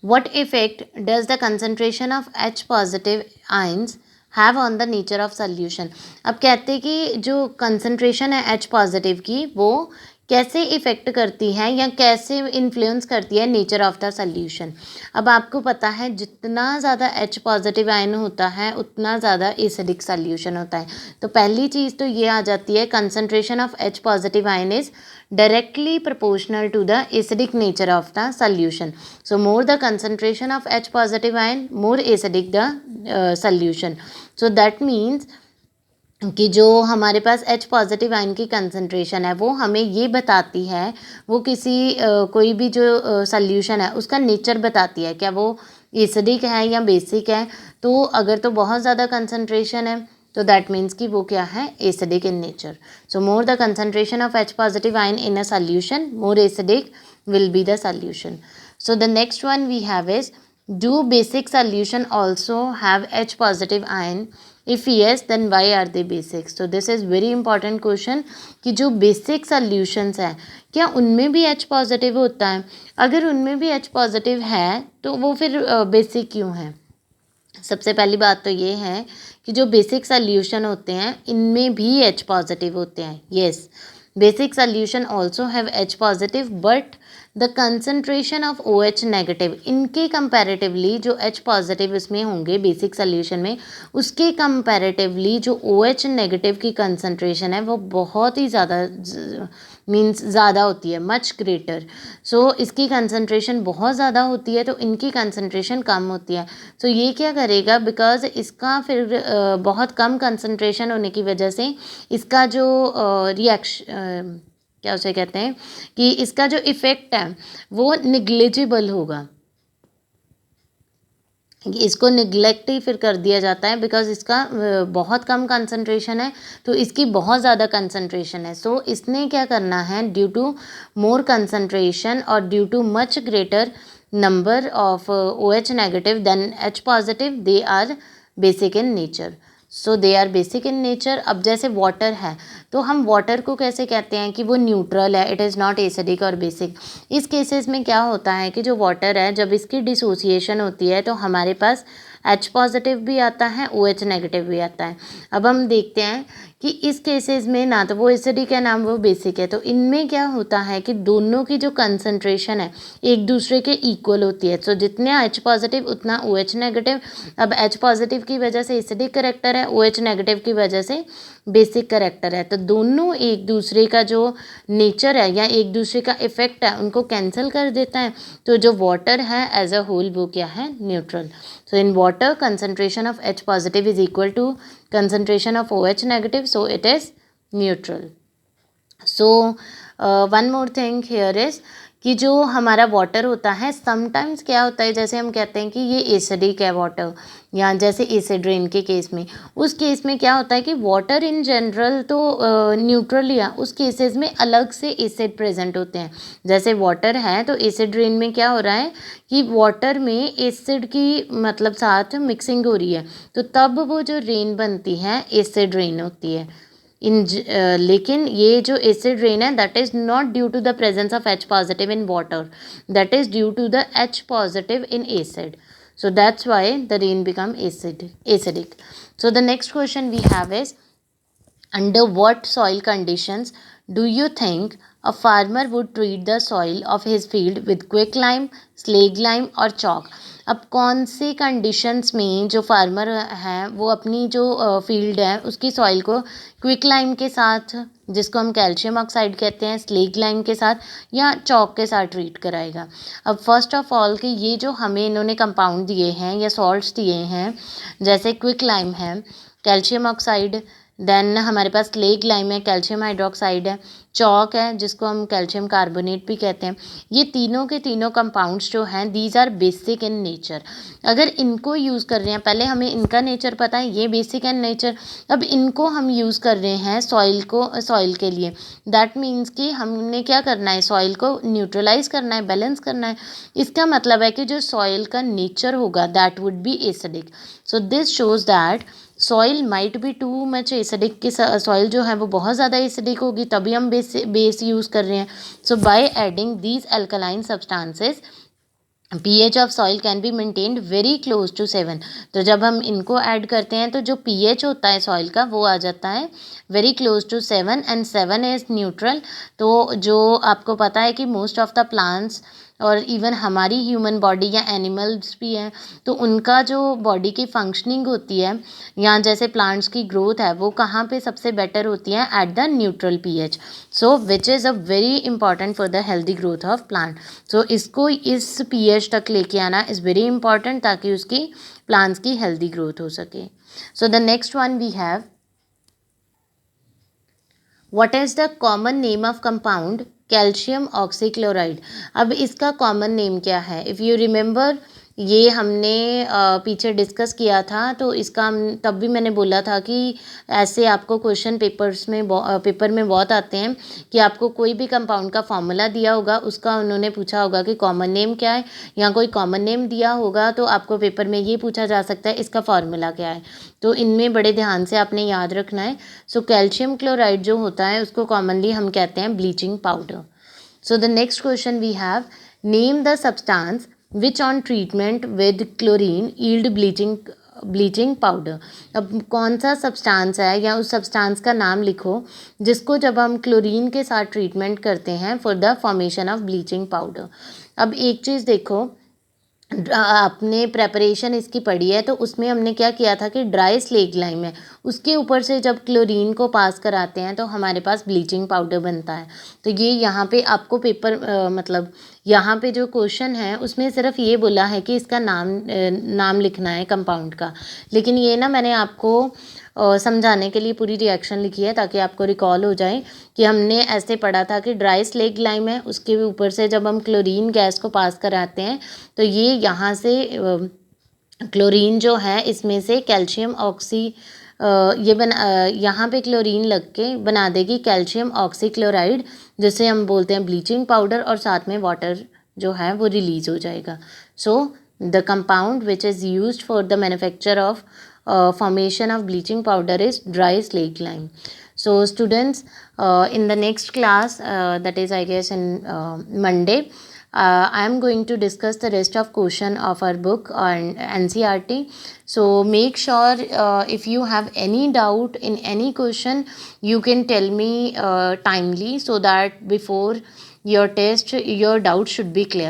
What effect does the concentration of H positive ions have on the nature of solution. अब कहते हैं कि जो कंसनट्रेशन है H पॉजिटिव की वो कैसे इफ़ेक्ट करती है या कैसे इन्फ्लुएंस करती है नेचर ऑफ द सोल्यूशन। अब आपको पता है जितना ज़्यादा H पॉजिटिव आयन होता है उतना ज़्यादा एसिडिक सोल्यूशन होता है। तो पहली चीज़ तो ये आ जाती है, concentration of H positive ion is directly proportional to the acidic nature of the solution. So more the concentration of H positive ion, more acidic the solution. So that means कि जो हमारे पास H पॉजिटिव आयन की concentration है वो हमें ये बताती है, वो किसी कोई भी जो सल्यूशन है उसका नेचर बताती है, क्या वो एसिडिक है या बेसिक है। तो अगर तो बहुत ज़्यादा कंसनट्रेशन है तो दैट मीन्स कि वो क्या है, acidic in nature. So more the concentration of H positive ion in a solution, more acidic will be the solution. So the next one we have is, do basic solution also have H positive ion? If yes then why are they basic? So this is very important question कि जो basic solutions हैं क्या उनमें भी H positive होता है? अगर उनमें भी H पॉजिटिव है तो वो फिर बेसिक क्यों है? सबसे पहली बात तो ये है कि जो बेसिक सॉल्यूशन होते हैं इनमें भी H पॉजिटिव होते हैं। Yes, basic solution also have H positive but the concentration of OH negative, इनके कंपैरेटिवली जो H पॉजिटिव इसमें होंगे बेसिक सॉल्यूशन में, उसके कंपैरेटिवली जो OH नेगेटिव की कंसनट्रेशन है वो बहुत ही ज़्यादा मीन्स ज़्यादा होती है, मच ग्रेटर। सो इसकी कंसनट्रेशन बहुत ज़्यादा होती है तो इनकी कंसनट्रेशन कम होती है। सो ये क्या करेगा, बिकॉज इसका फिर बहुत कम कंसनट्रेशन होने की वजह से इसका जो रिएक्शन क्या उसे कहते हैं कि इसका जो इफ़ेक्ट है वो निग्लिजिबल होगा, इसको निगलेक्ट ही फिर कर दिया जाता है बिकॉज इसका बहुत कम कंसंट्रेशन है तो इसकी बहुत ज़्यादा कंसंट्रेशन है। सो इसने क्या करना है, ड्यू टू मोर कंसंट्रेशन और due to much greater number of OH negative then H positive, they are basic in nature. So they are basic in nature. अब जैसे वाटर है तो हम वाटर को कैसे कहते हैं कि वो न्यूट्रल है, इट इज़ नॉट एसिडिक और बेसिक। इस केसेस में क्या होता है कि जो वाटर है जब इसकी डिसोसिएशन होती है तो हमारे पास H पॉजिटिव भी आता है, OH नेगेटिव भी आता है। अब हम देखते हैं कि इस केसेस में ना तो वो एसिडिक है ना वो बेसिक है, तो इनमें क्या होता है कि दोनों की जो कंसंट्रेशन है एक दूसरे के इक्वल होती है। सो जितने H पॉजिटिव उतना OH नेगेटिव। अब H पॉजिटिव की वजह से एसिडिक करेक्टर है, OH नेगेटिव की वजह से बेसिक करेक्टर है, तो दोनों एक दूसरे का जो नेचर है या एक दूसरे का इफ़ेक्ट है उनको कैंसिल कर देता है। तो जो वाटर है एज अ होल वो क्या है, neutral. So in water concentration of H positive is equal to concentration of OH negative, so it is neutral. So one more thing here is कि जो हमारा वाटर होता है समटाइम्स क्या होता है, जैसे हम कहते हैं कि ये एसिडिक है वाटर, या जैसे एसिड रेन के केस में, उस केस में क्या होता है कि वाटर इन जनरल तो न्यूट्रल या उस केसेस में अलग से एसिड प्रेजेंट होते हैं। जैसे वाटर है तो एसिड रेन में क्या हो रहा है कि वाटर में एसिड की मतलब साथ मिक्सिंग हो रही है, तो तब वो जो रेन बनती है एसिड रेन होती है। लेकिन ये जो एसिड रेन है that is not due to the presence of H positive in water, that is due to the H positive in acid. So that's why the rain become acidic. So the next question we have is, under what soil conditions do you think a farmer would treat the soil of his field with quicklime, slag lime और chalk? अब कौन से conditions में जो farmer हैं वो अपनी जो फील्ड है उसकी सॉइल को क्विक लाइम के साथ, जिसको हम कैल्शियम ऑक्साइड कहते हैं, स्लेग लाइम के साथ या चॉक के साथ ट्रीट कराएगा? अब फर्स्ट ऑफ ऑल कि ये जो हमें इन्होंने कंपाउंड दिए हैं या सॉल्ट्स दिए हैं, जैसे क्विक लाइम है, कैल्शियम ऑक्साइड, देन हमारे पास स्लेग लाइम है, कैल्शियम हाइड्रोक्साइड है, चॉक है जिसको हम कैल्शियम कार्बोनेट भी कहते हैं। ये तीनों के तीनों कंपाउंड्स जो हैं these are basic in nature. अगर इनको यूज़ कर रहे हैं, पहले हमें इनका नेचर पता है, ये बेसिक इन नेचर, अब इनको हम यूज़ कर रहे हैं सॉइल के लिए, दैट मीन्स कि हमने क्या करना है, सॉइल को न्यूट्रलाइज करना है, बैलेंस करना है। इसका मतलब है कि जो सॉइल का नेचर होगा that would be acidic. So this shows that soil might be too much acidic, की सॉइल जो है वो बहुत ज़्यादा एसिडिक होगी तभी हम बेस यूज़ कर रहे हैं। So by adding these alkaline substances pH of soil can be maintained very close to 7। तो जब हम इनको ऐड करते हैं तो जो pH होता है सॉइल का वो आ जाता है very close to 7 and 7 is neutral. तो जो आपको पता है कि मोस्ट ऑफ द प्लांट्स और इवन हमारी ह्यूमन बॉडी या एनिमल्स भी हैं तो उनका जो बॉडी की फंक्शनिंग होती है या जैसे प्लांट्स की ग्रोथ है वो कहाँ पे सबसे बेटर होती है at the neutral pH। So which is a very important for the healthy growth of plant. So इसको इस pH तक लेके आना इज़ वेरी इंपॉर्टेंट ताकि उसकी प्लांट्स की हेल्दी ग्रोथ हो सके। So the next one we have what is the common name of compound calcium oxychloride. अब इसका कॉमन नेम क्या है? इफ़ यू रिमेंबर ये हमने पीछे डिस्कस किया था तो इसका तब भी मैंने बोला था कि ऐसे आपको क्वेश्चन पेपर में बहुत आते हैं कि आपको कोई भी कंपाउंड का फॉर्मूला दिया होगा उसका उन्होंने पूछा होगा कि कॉमन नेम क्या है या कोई कॉमन नेम दिया होगा तो आपको पेपर में ये पूछा जा सकता है इसका फॉर्मूला क्या है। तो इनमें बड़े ध्यान से आपने याद रखना है। सो कैल्शियम क्लोराइड जो होता है उसको कॉमनली हम कहते हैं bleaching powder. So the next question we have name the substance which on treatment with chlorine yield bleaching powder. अब कौन सा सब्सटेंस है या उस सब्सटेंस का नाम लिखो जिसको जब हम क्लोरीन के साथ ट्रीटमेंट करते हैं for the formation of bleaching powder. अब एक चीज़ देखो, आपने प्रेपरेशन इसकी पढ़ी है तो उसमें हमने क्या किया था कि ड्राई स्लेट लाइम है उसके ऊपर से जब क्लोरीन को पास कराते हैं तो हमारे पास ब्लीचिंग पाउडर बनता है। तो ये यहाँ पे आपको मतलब यहाँ पे जो क्वेश्चन है उसमें सिर्फ ये बोला है कि इसका नाम लिखना है कंपाउंड का, लेकिन ये ना मैंने आपको समझाने के लिए पूरी रिएक्शन लिखी है ताकि आपको रिकॉल हो जाए कि हमने ऐसे पढ़ा था कि ड्राई स्लेग लाइम है उसके ऊपर से जब हम क्लोरीन गैस को पास कराते हैं तो ये यहाँ से क्लोरीन जो है इसमें से कैल्शियम ऑक्सी यहाँ पे क्लोरीन लग के बना देगी कैल्शियम ऑक्सीक्लोराइड जिसे हम बोलते हैं ब्लीचिंग पाउडर और साथ में वाटर जो है वो रिलीज़ हो जाएगा। So the compound which is used for the manufacture of formation of bleaching powder is dry slag lime. So students, in the next class, that is I guess in Monday, I am going to discuss the rest of question of our book on NCERT. So make sure if you have any doubt in any question you can tell me timely so that before your test your doubt should be clear.